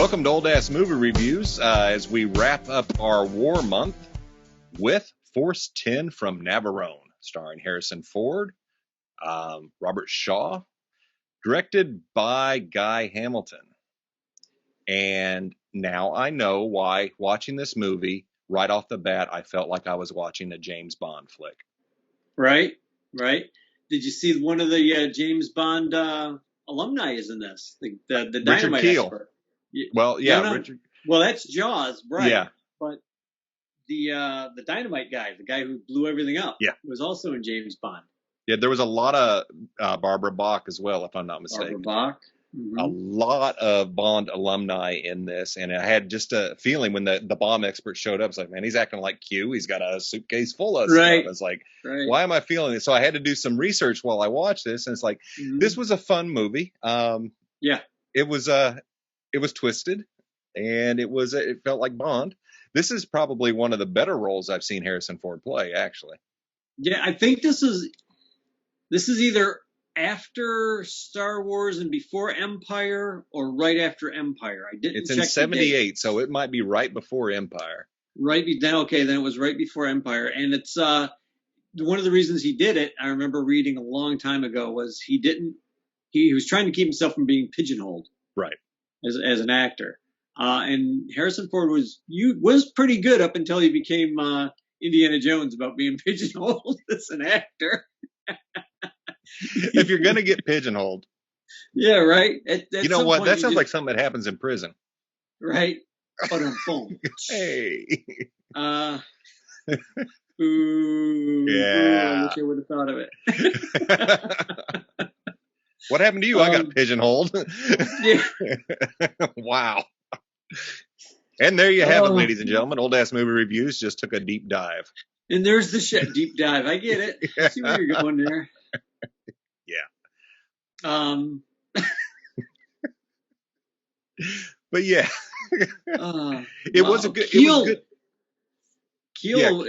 Welcome to Old Ass Movie Reviews as we wrap up our war month with Force 10 from Navarone, starring Harrison Ford, Robert Shaw, directed by Guy Hamilton. And now I know why, watching this movie, right off the bat, I felt like I was watching a James Bond flick. Right. Did you see one of the James Bond alumni is in this? The dynamite Richard Kiel. Expert. Well, yeah, no. Richard. Well, that's Jaws, right? Yeah. But the dynamite guy, the guy who blew everything up, was also in James Bond. Yeah, there was a lot of Barbara Bach as well, if I'm not mistaken. Barbara Bach. Mm-hmm. A lot of Bond alumni in this, and I had just a feeling when the bomb expert showed up, it's like, man, he's acting like Q. He's got a suitcase full of stuff. It's like, why am I feeling it? So I had to do some research while I watched this, and it's like, this was a fun movie. It was twisted, and it felt like Bond. This is probably one of the better roles I've seen Harrison Ford play, actually. Yeah, I think this is either after Star Wars and before Empire, or right after Empire. I didn't. It's in '78, so it might be right before Empire. Then it was right before Empire, and it's one of the reasons he did it. I remember reading a long time ago was he was trying to keep himself from being pigeonholed, right, as an actor. And Harrison Ford was pretty good up until he became Indiana Jones about being pigeonholed as an actor. If you're gonna get pigeonholed, yeah, right. You know what? That sounds like something that happens in prison, right? Boom. Hey. Ooh, yeah. I wish I would have thought of it. What happened to you? I got pigeonholed. Yeah. Wow. And there you have it, ladies and gentlemen. Old Ass Movie Reviews just took a deep dive. And there's the deep dive. I get it. I see where you're going there. Yeah. But yeah, it was a good. Keel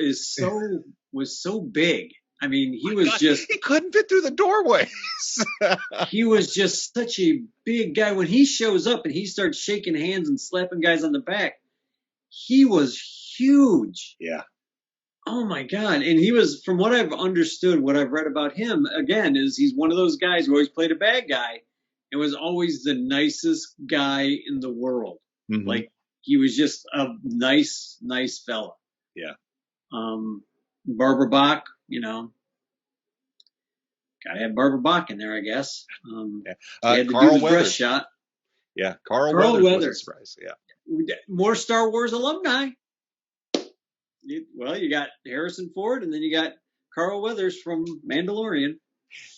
was so big. I mean, he couldn't fit through the doorways. He was just such a big guy. When he shows up and he starts shaking hands and slapping guys on the back, he was huge. Yeah. Oh my God. And he was, from what I've understood, what I've read about him, again, is he's one of those guys who always played a bad guy and was always the nicest guy in the world. Mm-hmm. Like, he was just a nice fella. Yeah. Barbara Bach, gotta have Barbara Bach in there, I guess. He had to do his breast shot. Yeah, Carl Weathers was a surprise. Yeah. More Star Wars alumni. You got Harrison Ford, and then you got Carl Weathers from Mandalorian.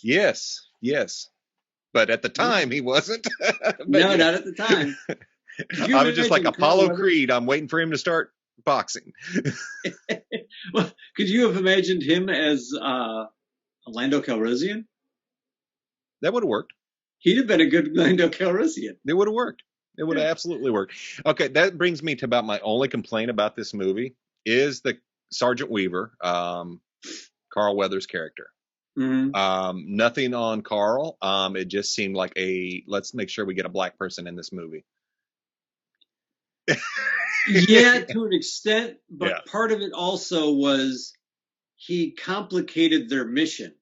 Yes. But at the time, he wasn't. No, not at the time. I was just like Apollo Creed. I'm waiting for him to start boxing. Well, could you have imagined him as Lando Calrissian? That would have worked. He'd have been a good Lando Calrissian. It would have worked. It would have absolutely worked. Okay, that brings me to about my only complaint about this movie is the Sergeant Weaver, Carl Weathers character. Mm-hmm. Nothing on Carl. It just seemed like let's make sure we get a black person in this movie. Yeah, to an extent, but part of it also was he complicated their mission.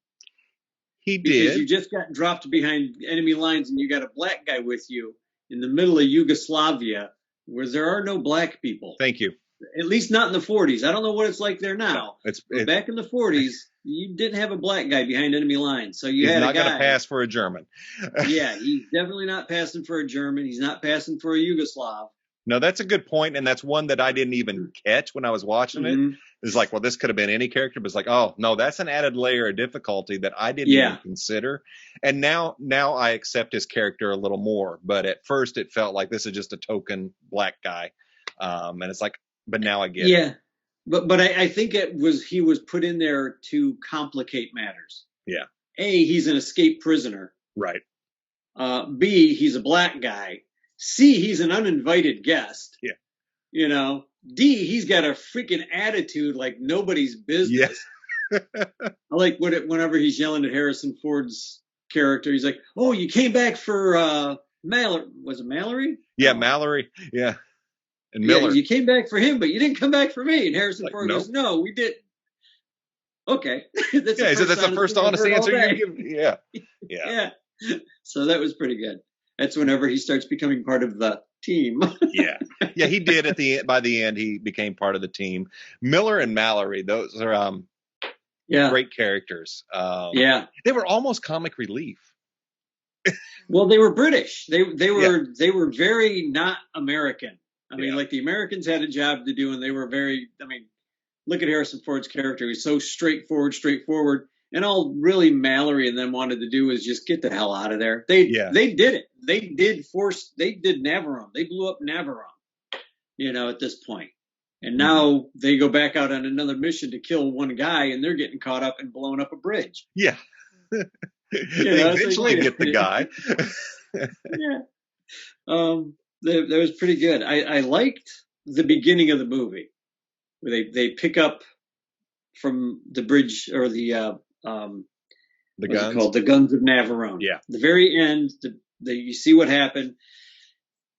He did. Because you just got dropped behind enemy lines and you got a black guy with you in the middle of Yugoslavia where there are no black people. Thank you. At least not in the 40s. I don't know what it's like there now. No, back in the 40s, you didn't have a black guy behind enemy lines. So you had a guy. He's not going to pass for a German. Yeah, he's definitely not passing for a German. He's not passing for a Yugoslav. No, that's a good point, and that's one that I didn't even catch when I was watching it. It's like, well, this could have been any character, but it's like, oh, no, that's an added layer of difficulty that I didn't even consider. And now I accept his character a little more, but at first it felt like this is just a token black guy. And it's like, but now I get it. Yeah, but I think he was put in there to complicate matters. Yeah. A, he's an escaped prisoner. Right. B, he's a black guy. C, he's an uninvited guest. Yeah. D, he's got a freaking attitude like nobody's business. Yes. I like whenever he's yelling at Harrison Ford's character, he's like, "Oh, you came back for Was it Mallory? Yeah, No. Mallory. Yeah, and Yeah, Miller. you came back for him, but you didn't come back for me. And Harrison Like, Ford nope. goes, "No, we did." Okay, that's Yeah, the he said first that's the honest first thing I've honest heard all answer you day. give. Yeah, yeah, Yeah, so that was pretty good. That's whenever he starts becoming part of the team. yeah, yeah. He did at the end. By the end, he became part of the team. Miller and Mallory. Those are Yeah, great characters. yeah. They were almost comic relief. Well, they were British. Yeah, They were very not American. I mean, yeah, like the Americans had a job to do, and they were very. I mean, look at Harrison Ford's character. He's so straightforward. And all really Mallory and them wanted to do was just get the hell out of there. yeah. They did it. They did Navarone. They blew up Navarone, at this point. And Mhm. now they go back out on another mission to kill one guy, and they're getting caught up and blowing up a bridge. Yeah. They It's like, eventually wait a get the minute. guy. Yeah. That was pretty good. I liked the beginning of the movie where they pick up from the bridge or the The what's it guns. called? The Guns of Navarone. Yeah. The very end, you see what happened.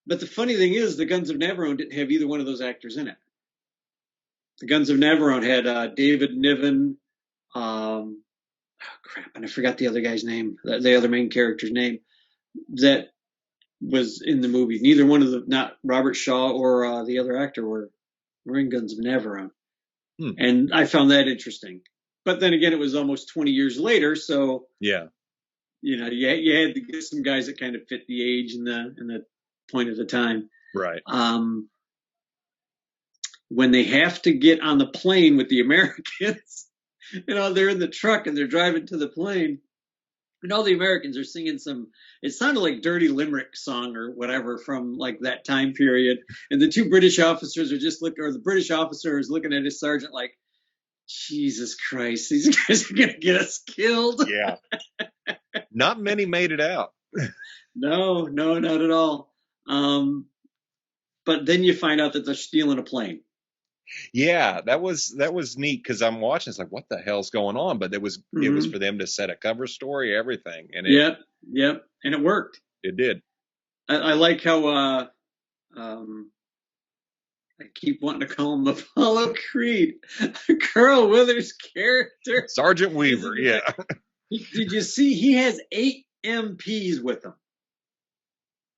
But the funny thing is, the Guns of Navarone didn't have either one of those actors in it. The Guns of Navarone had David Niven, crap, and I forgot the other guy's name, the other main character's name that was in the movie. Neither one of not Robert Shaw or the other actor were in Guns of Navarone. And I found that interesting. But then again, it was almost 20 years later, so Yeah. you had to get some guys that kind of fit the age and the point of the time. Right. When they have to get on the plane with the Americans, they're in the truck and they're driving to the plane. And all the Americans are singing it sounded like Dirty Limerick song or whatever from like that time period. And the two British officers are the British officer is looking at his sergeant like, Jesus Christ, these guys are going to get us killed. Yeah. Not many made it out. No, not at all. But then you find out that they're stealing a plane. Yeah, that was neat because I'm watching. It's like, what the hell's going on? But it was for them to set a cover story, everything, and yep, and it worked. It did. I like how I keep wanting to call him Apollo Creed, Carl Weathers' character, Sergeant Weaver. Yeah. Did you see he has 8 MPs with him?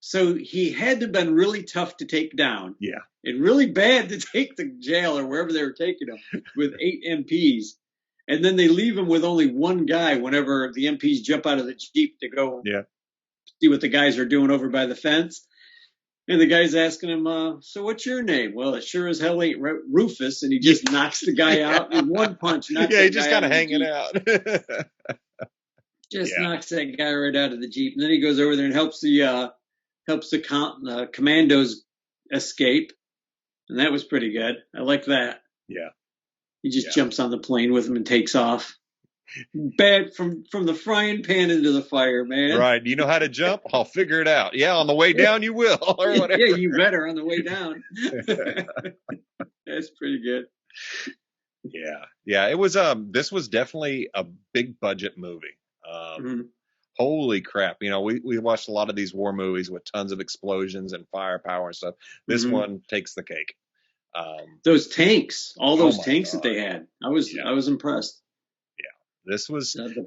So he had to have been really tough to take down. Yeah. And really bad to take to jail or wherever they were taking him with 8 MPs. And then they leave him with only one guy whenever the MPs jump out of the Jeep to go see what the guys are doing over by the fence. And the guy's asking him, so what's your name? Well, it sure as hell ain't Rufus. And he just knocks the guy out in one punch. He just kind of hanging out. Knocks that guy right out of the Jeep. And then he goes over there and helps the commandos escape. And that was pretty good. I like that. Yeah. He just jumps on the plane with him and takes off. Bad from the frying pan into the fire, man. Right. You know how to jump? I'll figure it out. Yeah, on the way down you will, or whatever. Yeah, you better on the way down. That's pretty good. Yeah. Yeah. It was this was definitely a big budget movie. Holy crap. We watched a lot of these war movies with tons of explosions and firepower and stuff. This one takes the cake. Those tanks, all those tanks that they had. I was impressed. Yeah. This was good.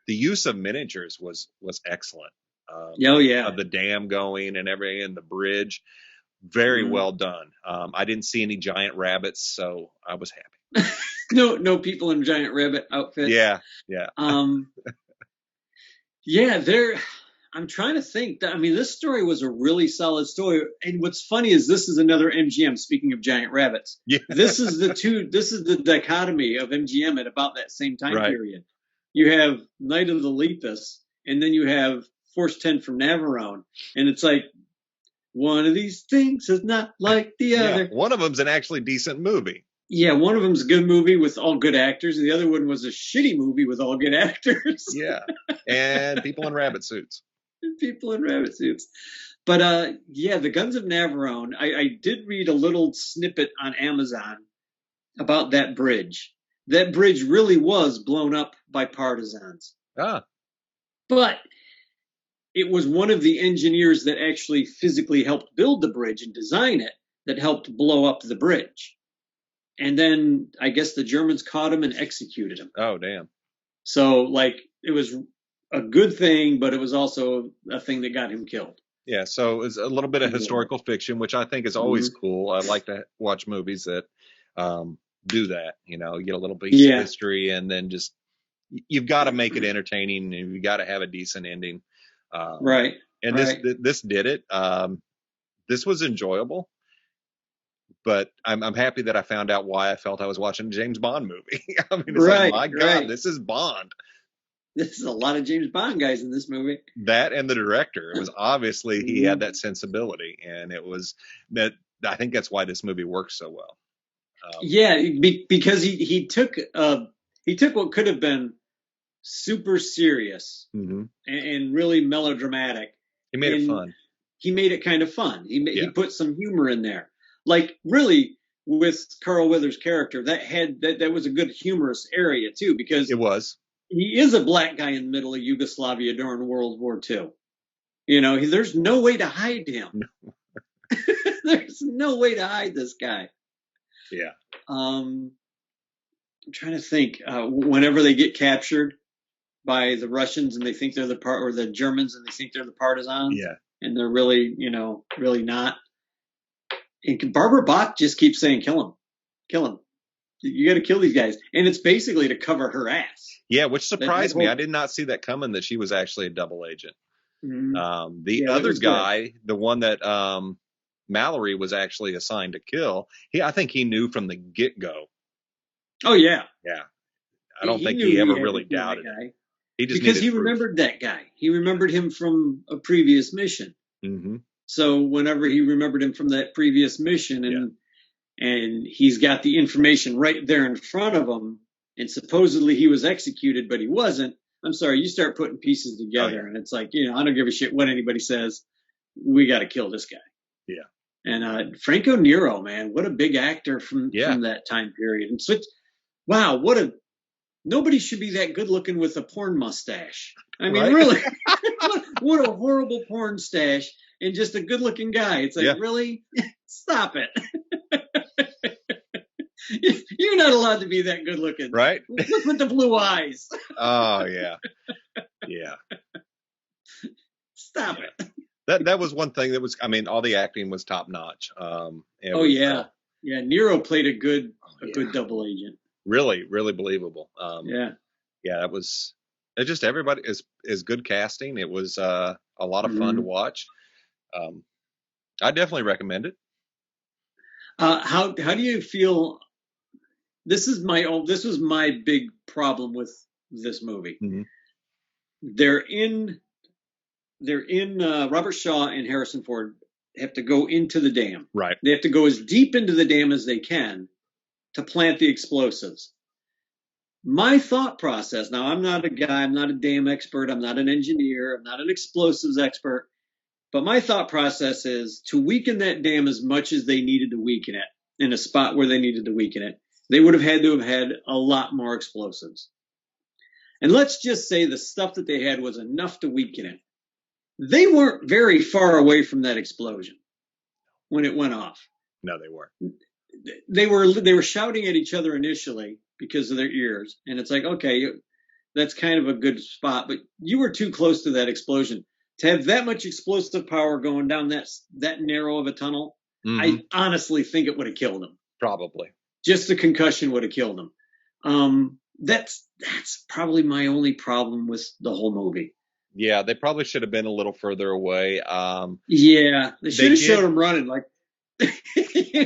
The use of miniatures was excellent. Of the dam going and everything, and the bridge. Very well done. I didn't see any giant rabbits, so I was happy. No people in giant rabbit outfits. Yeah. I'm trying to think. This story was a really solid story. And what's funny is this is another MGM. Speaking of giant rabbits, this is the dichotomy of MGM at about that same time period. You have Night of the Lepus, and then you have Force 10 from Navarone, and it's like one of these things is not like the other. One of them's an actually decent movie. Yeah, one of them's a good movie with all good actors, and the other one was a shitty movie with all good actors. Yeah, and people in rabbit suits. But the Guns of Navarone, I did read a little snippet on Amazon about that bridge. That bridge really was blown up by partisans. But it was one of the engineers that actually physically helped build the bridge and design it that helped blow up the bridge. And then I guess the Germans caught him and executed him. Oh, damn. So like it was a good thing, but it was also a thing that got him killed. Yeah, so it's a little bit of historical fiction, which I think is always cool. I like to watch movies that do that. You know, you get a little piece of history, and then just you've got to make it entertaining, and you got to have a decent ending. Right. And this did it. This was enjoyable, but I'm happy that I found out why I felt I was watching a James Bond movie. I mean, it's like, my God, this is Bond. This is a lot of James Bond guys in this movie. That and the director. It was obviously he had that sensibility, and it was that. I think that's why this movie works so well. Because he took what could have been super serious and really melodramatic. He made it fun. He made it kind of fun. He put some humor in there. Like really, with Carl Weathers' character, that was a good humorous area too, because it was. He is a black guy in the middle of Yugoslavia during World War II. You know, there's no way to hide him. No. There's no way to hide this guy. Yeah. I'm trying to think. Whenever they get captured by the Russians and they think they're or the Germans and they think they're the partisans. Yeah. And they're really, really not. And Barbara Bach just keeps saying, kill him. Kill him. You got to kill these guys. And it's basically to cover her ass. Yeah, which surprised me. I did not see that coming, that she was actually a double agent. Mm-hmm. The other guy, the one that Mallory was actually assigned to kill, I think he knew from the get-go. Oh, yeah. Yeah. I don't think he ever really doubted it. Because he remembered that guy. He remembered him from a previous mission. Mm-hmm. So whenever he remembered him from that previous mission and he's got the information right there in front of him, and supposedly he was executed, but he wasn't. I'm sorry, you start putting pieces together, and it's like, I don't give a shit what anybody says. We got to kill this guy. Yeah. And Franco Nero, man, what a big actor from that time period. And wow, nobody should be that good looking with a porn mustache. I mean, really, what a horrible porn stash, and just a good looking guy. It's like, really? Stop it. You're not allowed to be that good looking. Right? Look with the blue eyes. Oh, yeah. Yeah. Stop it. That was one thing that was, I mean, all the acting was top notch. Yeah, Nero played a good double agent. Really, really believable. Yeah, that was, it just, everybody is good casting. It was a lot of fun to watch. I definitely recommend it. How do you feel? This was my big problem with this movie. Mm-hmm. They're in Robert Shaw and Harrison Ford have to go into the dam. Right. They have to go as deep into the dam as they can to plant the explosives. My thought process, now I'm not a guy, I'm not a dam expert, I'm not an engineer, I'm not an explosives expert, but my thought process is to weaken that dam as much as they needed to weaken it in a spot where they needed to weaken it. They would have had to have had a lot more explosives. And let's just say the stuff that they had was enough to weaken it. They weren't very far away from that explosion when it went off. No, they weren't. They were shouting at each other initially because of their ears. And it's like, okay, that's kind of a good spot, but you were too close to that explosion. To have that much explosive power going down that narrow of a tunnel, I honestly think it would have killed them. Probably. Just the concussion would have killed them. That's probably my only problem with the whole movie. Yeah, they probably should have been a little further away. They should have showed them running. Like, I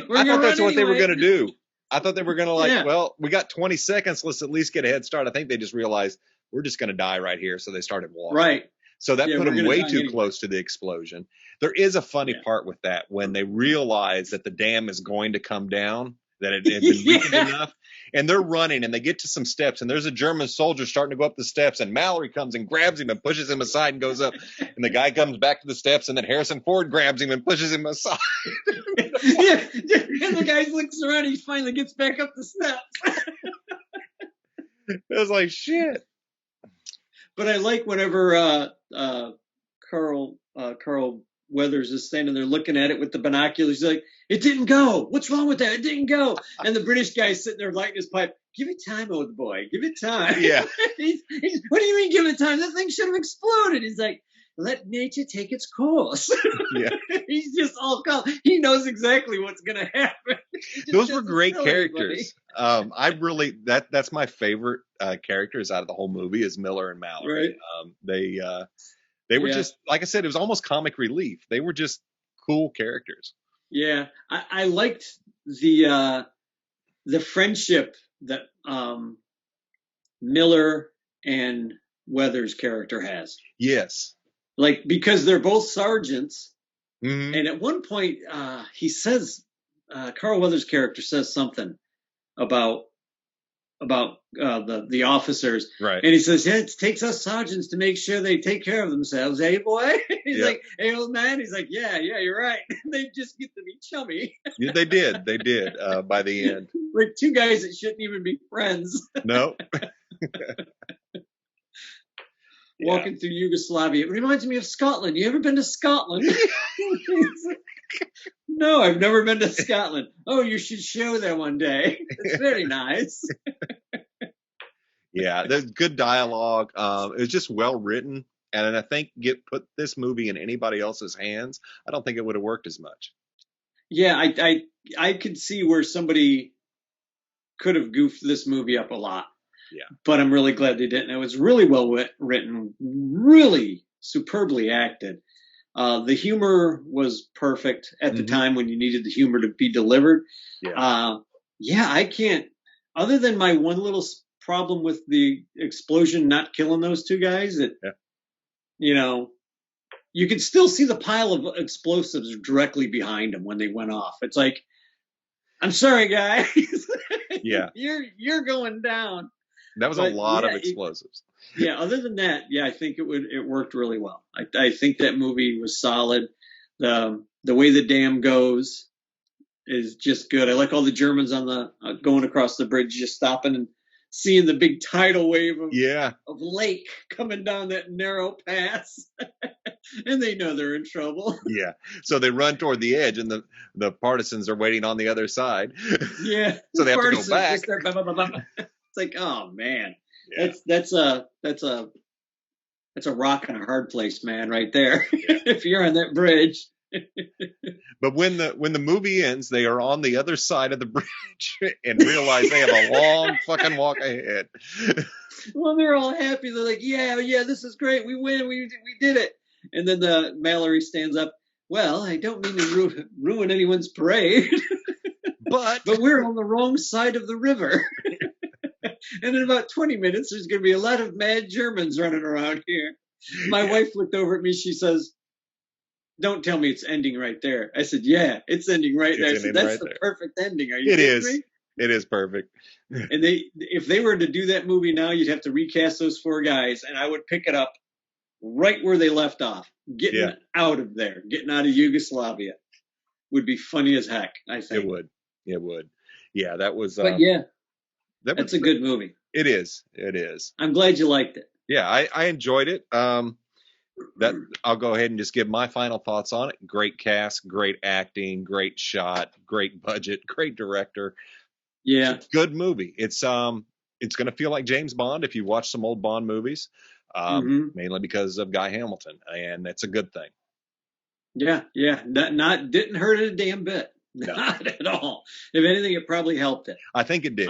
thought that's what they were going to do. I thought they were going to well, we got 20 seconds. Let's at least get a head start. I think they just realized we're just going to die right here. So they started walking. Right. So that put them way too close to the explosion. There is a funny part with that when they realize that the dam is going to come down, that it had been weakened enough, and they're running and they get to some steps and there's a German soldier starting to go up the steps and Mallory comes and grabs him and pushes him aside and goes up, and the guy comes back to the steps and then Harrison Ford grabs him and pushes him aside. And the guy looks around and he finally gets back up the steps. It was like, shit. But I like whenever Carl Weathers is standing there looking at it with the binoculars. He's like, "It didn't go. What's wrong with that? It didn't go." And the British guy's sitting there lighting his pipe. "Give it time, old boy. Give it time." Yeah. he's, "What do you mean give it time? That thing should have exploded." He's like, "Let nature take its course." Yeah. He's just all calm. He knows exactly what's going to happen. Those were great characters. I really that's my favorite characters out of the whole movie is Miller and Mallory. Right. They were just, like I said, it was almost comic relief. They were just cool characters. Yeah, I liked the friendship that Miller and Weathers' character has. Yes. Like, because they're both sergeants, Mm-hmm. and at one point he says, Carl Weathers' character says something about the officers, Right. And he says, "Yeah, it takes us sergeants to make sure they take care of themselves, eh, boy?" He's like, "Hey, old man." He's like, "Yeah, you're right." They just get to be chummy. Yeah, they did by the end. Like two guys that shouldn't even be friends. No. Walking through Yugoslavia. It reminds me of Scotland. You ever been to Scotland? No, I've never been to Scotland. "Oh, you should show there one day. It's very nice." Yeah, there's good dialogue. It was just well written, and I think put this movie in anybody else's hands, I don't think it would have worked as much. Yeah, I could see where somebody could have goofed this movie up a lot. Yeah. But I'm really glad they didn't. It was really well written, really superbly acted. The humor was perfect at the time when you needed the humor to be delivered. Yeah. I can't, other than my one little problem with the explosion not killing those two guys, you could still see the pile of explosives directly behind them when they went off. It's like, I'm sorry, guys. Yeah. You're going down. That was a lot of explosives. Other than that, I think it worked really well. I think that movie was solid. The way the dam goes is just good. I like all the Germans on the going across the bridge, just stopping and seeing the big tidal wave of lake coming down that narrow pass. And they know they're in trouble. Yeah. So they run toward the edge, and the partisans are waiting on the other side. Yeah. So they have to go back. It's like, oh man, that's a rock in a hard place, man, right there. Yeah. If you're on that bridge. But when the movie ends, they are on the other side of the bridge and realize they have a long fucking walk ahead. Well, they're all happy. They're like, yeah, this is great. We win. We did it. And then Mallory stands up. "Well, I don't mean to ruin anyone's parade, but we're on the wrong side of the river." And in about 20 minutes, there's going to be a lot of mad Germans running around here. My wife looked over at me. She says, "Don't tell me it's ending right there." I said, "Yeah, it's ending right there." I said, "That's the perfect ending. Are you kidding me?" It is perfect. And if they were to do that movie now, you'd have to recast those four guys, and I would pick it up right where they left off. Getting out of there, getting out of Yugoslavia would be funny as heck, I think. It would. Yeah, that was. But that's a good movie. It is. I'm glad you liked it. Yeah, I enjoyed it. That I'll go ahead and just give my final thoughts on it. Great cast, great acting, great shot, great budget, great director. Yeah, it's a good movie. It's going to feel like James Bond if you watch some old Bond movies, mainly because of Guy Hamilton, and it's a good thing. Yeah, not didn't hurt it a damn bit, not at all. If anything, it probably helped it. I think it did.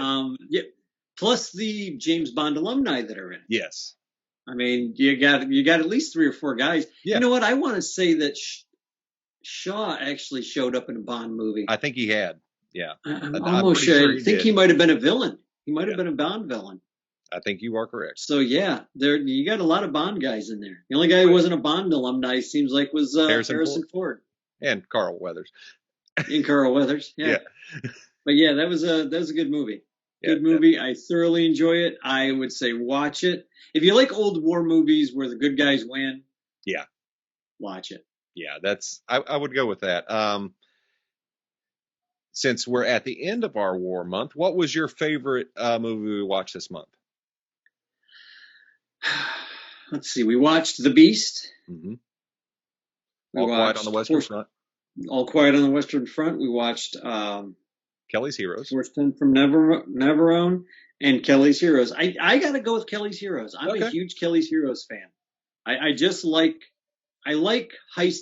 Plus the James Bond alumni that are in it. Yes. I mean, you got at least 3 or 4 guys. Yeah. You know what? I want to say that Shaw actually showed up in a Bond movie. I think he had. Yeah. I'm almost sure. I think he might have been a villain. He might have been a Bond villain. I think you are correct. So you got a lot of Bond guys in there. The only guy who wasn't a Bond alumni seems like was Harrison Ford and Carl Weathers. And Carl Weathers, yeah. But that was a good movie. Good movie. I thoroughly enjoy it. I would say watch it. If you like old war movies where the good guys win, watch it. Yeah, I would go with that. Since we're at the end of our war month, what was your favorite movie we watched this month? Let's see. We watched The Beast. Mm-hmm. We All Quiet watched on the Western Front. All Quiet on the Western Front. We watched Kelly's Heroes. Force 10 from Navarone and Kelly's Heroes. I got to go with Kelly's Heroes. I'm a huge Kelly's Heroes fan. I just like heist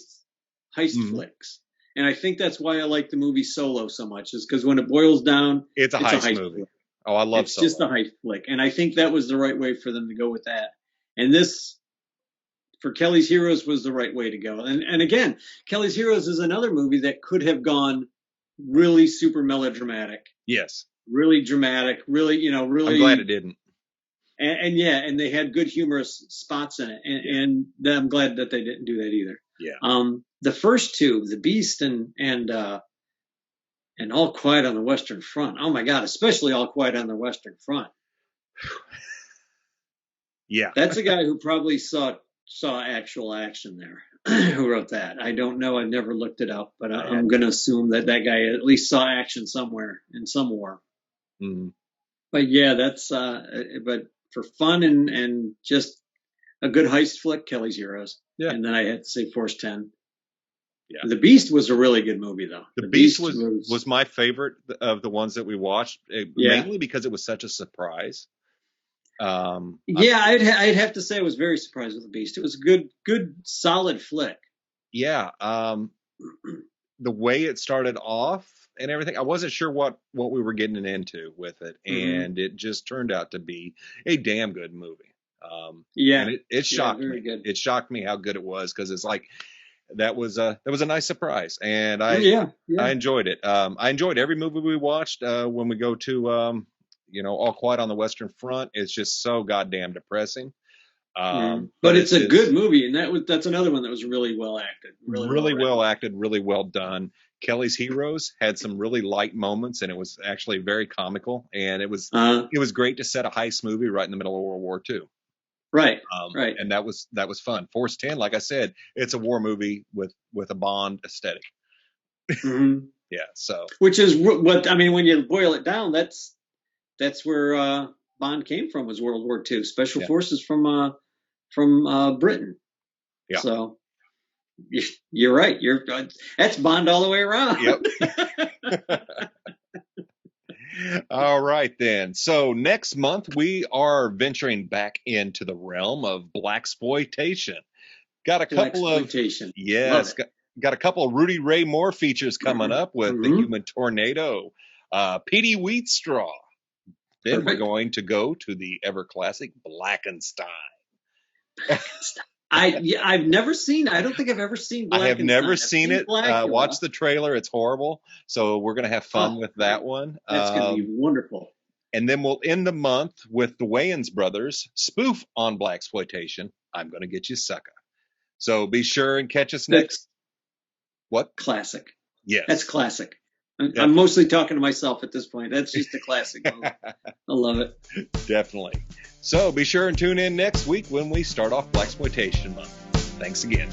flicks. And I think that's why I like the movie Solo so much, is because when it boils down, it's a heist movie. Flick. Oh, I love Solo. It's just a heist flick. And I think that was the right way for them to go with that. And this, for Kelly's Heroes, was the right way to go. And again, Kelly's Heroes is another movie that could have gone really super melodramatic. Yes. Really dramatic. Really, really. I'm glad it didn't. And they had good humorous spots in it. And I'm glad that they didn't do that either. Yeah. The first two, The Beast and All Quiet on the Western Front. Oh my God, especially All Quiet on the Western Front. Yeah. That's a guy who probably saw actual action there. Who wrote that? I don't know. I've never looked it up, but I'm going to assume that guy at least saw action somewhere in some war. Mm-hmm. But yeah, that's but for fun and just a good heist flick, Kelly's Heroes. Yeah. And then I had to say Force 10. Yeah. The Beast was a really good movie, though. The Beast was my favorite of the ones that we watched, mainly because it was such a surprise. I'd have to say I was very surprised with The Beast. It was a good, solid flick. Yeah. The way it started off and everything, I wasn't sure what we were getting into with it, and it just turned out to be a damn good movie. And it shocked me. Good. It shocked me how good it was, because it's like that was a nice surprise, and I enjoyed it. I enjoyed every movie we watched. When we go to All Quiet on the Western Front, it's just so goddamn depressing. But it's a good movie, and that's another one that was really well acted. Really well acted, really well done. Kelly's Heroes had some really light moments, and it was actually very comical, and it was great to set a heist movie right in the middle of World War II. Right. And that was fun. Force 10, like I said, it's a war movie with a Bond aesthetic. Mm-hmm. Yeah. So. Which is what, I mean, when you boil it down, that's where Bond came from, was World War II. Special forces from Britain. Yeah. So you're right. That's Bond all the way around. Yep. All right, then. So next month we are venturing back into the realm of blaxploitation. Got a couple of got a couple of Rudy Ray Moore features coming up with the Human Tornado, Petey Wheatstraw. Then we're going to go to the ever classic Blackenstein. I've never seen. I don't think I've ever seen Blackenstein. I have never seen it. Watch the trailer. It's horrible. So we're going to have fun with that one. That's going to be wonderful. And then we'll end the month with the Wayans brothers spoof on blaxploitation. I'm going to get you sucker. So be sure and catch us next. What? Classic. Yes. That's classic. I'm mostly talking to myself at this point. That's just a classic movie. I love it. Definitely. So be sure and tune in next week when we start off Blaxploitation Month. Thanks again.